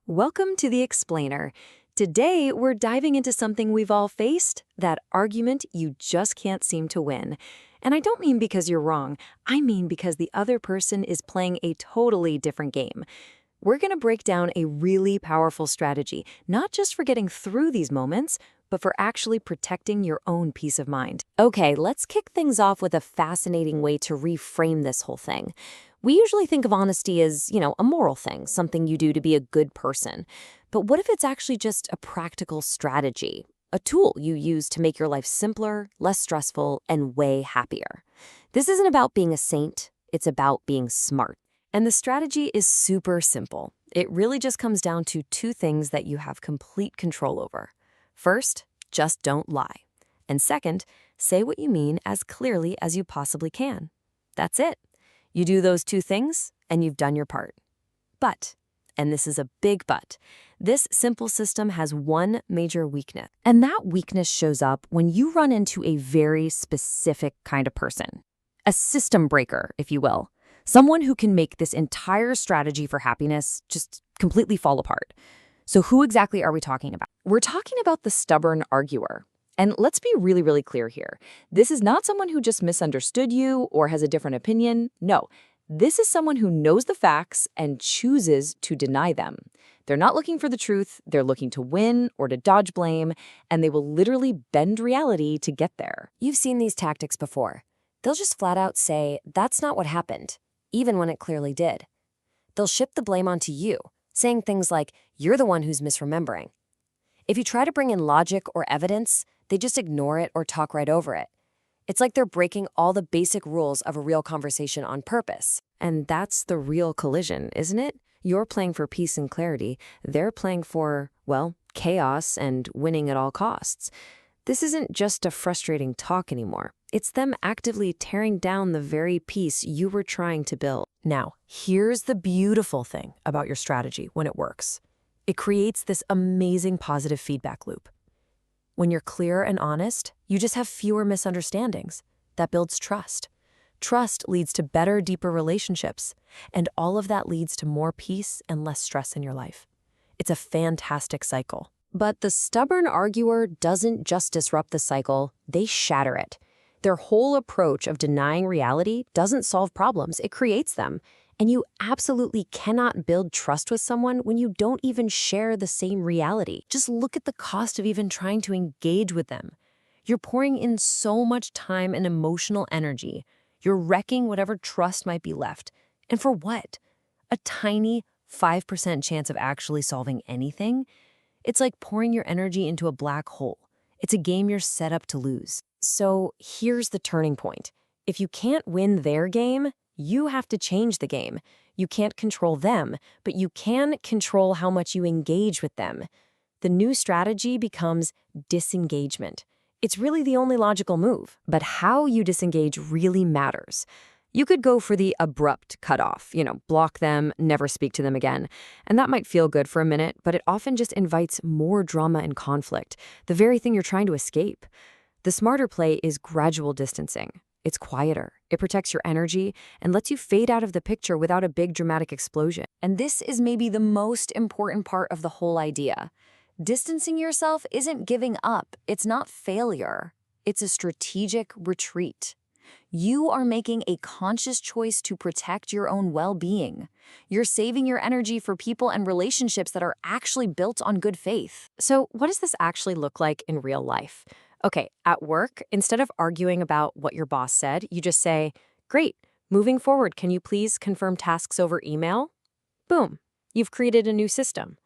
Welcome to The Explainer. Today, we're diving into something we've all faced, that argument you just can't seem to win. And I don't mean because you're wrong, I mean because the other person is playing a totally different game. We're going to break down a really powerful strategy, not just for getting through these moments, but for actually protecting your own peace of mind. Okay, let's kick things off with a fascinating way to reframe this whole thing. We usually think of honesty as, a moral thing, something you do to be a good person. But what if it's actually just a practical strategy, a tool you use to make your life simpler, less stressful, and way happier? This isn't about being a saint, it's about being smart. And the strategy is super simple. It really just comes down to two things that you have complete control over. First, just don't lie. And second, say what you mean as clearly as you possibly can. That's it. You do those two things, and you've done your part. But, and this is a big but, this simple system has one major weakness. And that weakness shows up when you run into a very specific kind of person. A system breaker, if you will. Someone who can make this entire strategy for happiness just completely fall apart. So who exactly are we talking about? We're talking about the stubborn arguer. And let's be really, really clear here. This is not someone who just misunderstood you or has a different opinion. No, this is someone who knows the facts and chooses to deny them. They're not looking for the truth, they're looking to win or to dodge blame, and they will literally bend reality to get there. You've seen these tactics before. They'll just flat out say, that's not what happened, even when it clearly did. They'll ship the blame onto you, saying things like, you're the one who's misremembering. If you try to bring in logic or evidence, they just ignore it or talk right over it. It's like they're breaking all the basic rules of a real conversation on purpose. And that's the real collision, isn't it? You're playing for peace and clarity. They're playing for, well, chaos and winning at all costs. This isn't just a frustrating talk anymore. It's them actively tearing down the very peace you were trying to build. Now, here's the beautiful thing about your strategy when it works. It creates this amazing positive feedback loop. When you're clear and honest, you just have fewer misunderstandings. That builds trust. Trust leads to better, deeper relationships, and all of that leads to more peace and less stress in your life. It's a fantastic cycle. But the stubborn arguer doesn't just disrupt the cycle, they shatter it. Their whole approach of denying reality doesn't solve problems, it creates them. And you absolutely cannot build trust with someone when you don't even share the same reality. Just look at the cost of even trying to engage with them. You're pouring in so much time and emotional energy. You're wrecking whatever trust might be left. And for what? A tiny 5% chance of actually solving anything? It's like pouring your energy into a black hole. It's a game you're set up to lose. So here's the turning point. If you can't win their game, you have to change the game. You can't control them, but you can control how much you engage with them. The new strategy becomes disengagement. It's really the only logical move, but how you disengage really matters. You could go for the abrupt cutoff, block them, never speak to them again. And that might feel good for a minute, but it often just invites more drama and conflict, the very thing you're trying to escape. The smarter play is gradual distancing. It's quieter, it protects your energy, and lets you fade out of the picture without a big dramatic explosion. And this is maybe the most important part of the whole idea. Distancing yourself isn't giving up, it's not failure. It's a strategic retreat. You are making a conscious choice to protect your own well-being. You're saving your energy for people and relationships that are actually built on good faith. So what does this actually look like in real life? Okay, at work, instead of arguing about what your boss said, you just say, great, moving forward, can you please confirm tasks over email? Boom, you've created a new system.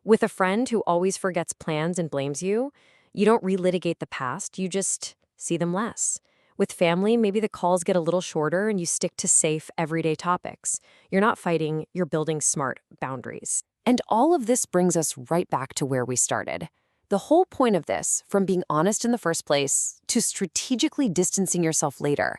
With a friend who always forgets plans and blames you, you don't relitigate the past, you just see them less. With family, maybe the calls get a little shorter and you stick to safe, everyday topics. You're not fighting, you're building smart boundaries. And all of this brings us right back to where we started. The whole point of this, from being honest in the first place to strategically distancing yourself later,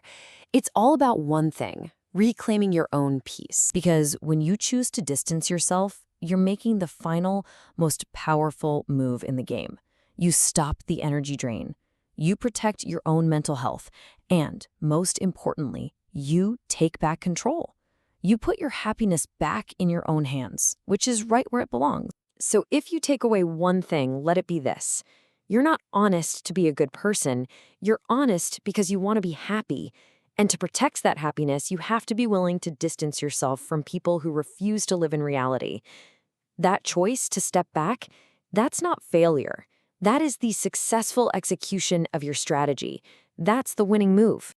it's all about one thing, reclaiming your own peace. Because when you choose to distance yourself, you're making the final, most powerful move in the game. You stop the energy drain. You protect your own mental health. And, most importantly, you take back control. You put your happiness back in your own hands, which is right where it belongs. So if you take away one thing, let it be this. You're not honest to be a good person. You're honest because you want to be happy. And to protect that happiness, you have to be willing to distance yourself from people who refuse to live in reality. That choice to step back, that's not failure. That is the successful execution of your strategy. That's the winning move.